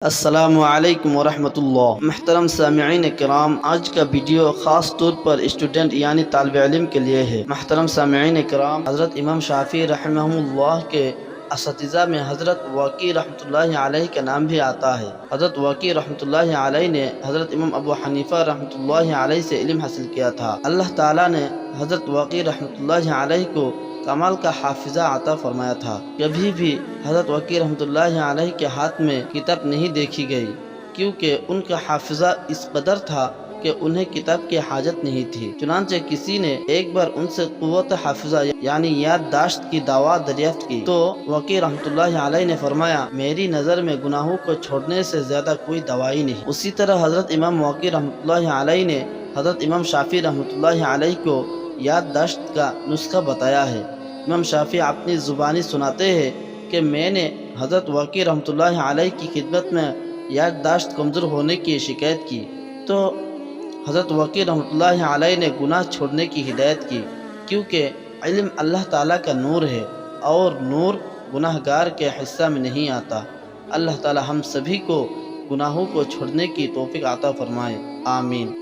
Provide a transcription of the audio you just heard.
السلام علیکم ورحمۃ اللہ۔ محترم سامعین کرام، آج کا ویڈیو خاص طور پر اسٹوڈنٹ یعنی طالب علم کے لیے ہے۔ محترم سامعین کرام، حضرت امام شافعی رحمہ اللہ کے اساتذہ میں حضرت وقی رحمۃ اللہ علیہ کا نام بھی آتا ہے۔ حضرت وقی رحمۃ اللہ علیہ نے حضرت امام ابو حنیفہ رحمۃ اللہ علیہ سے علم حاصل کیا تھا۔ اللہ تعالیٰ نے حضرت وقی رحمۃ اللہ علیہ کو کمال کا حافظہ عطا فرمایا تھا۔ کبھی بھی حضرت وقی رحمۃ اللہ علیہ کے ہاتھ میں کتاب نہیں دیکھی گئی، کیونکہ ان کا حافظہ اس قدر تھا کہ انہیں کتاب کی حاجت نہیں تھی۔ چنانچہ کسی نے ایک بار ان سے قوت حافظہ یعنی یادداشت کی دعوت دریافت کی تو وقی رحمۃ اللہ علیہ نے فرمایا، میری نظر میں گناہوں کو چھوڑنے سے زیادہ کوئی دوائی نہیں۔ اسی طرح حضرت امام وقی رحمۃ اللہ علیہ نے حضرت امام شافعی رحمۃ اللہ علیہ کو یادداشت کا نسخہ بتایا ہے۔ امام شافعی اپنی زبانی سناتے ہیں کہ میں نے حضرت وقی رحمۃ اللہ علیہ کی خدمت میں یادداشت کمزور ہونے کی شکایت کی تو حضرت وقی رحمۃ اللہ علیہ نے گناہ چھوڑنے کی ہدایت کی، کیونکہ علم اللہ تعالیٰ کا نور ہے اور نور گناہ گار کے حصہ میں نہیں آتا۔ اللہ تعالیٰ ہم سبھی کو گناہوں کو چھوڑنے کی توفیق عطا فرمائے، آمین۔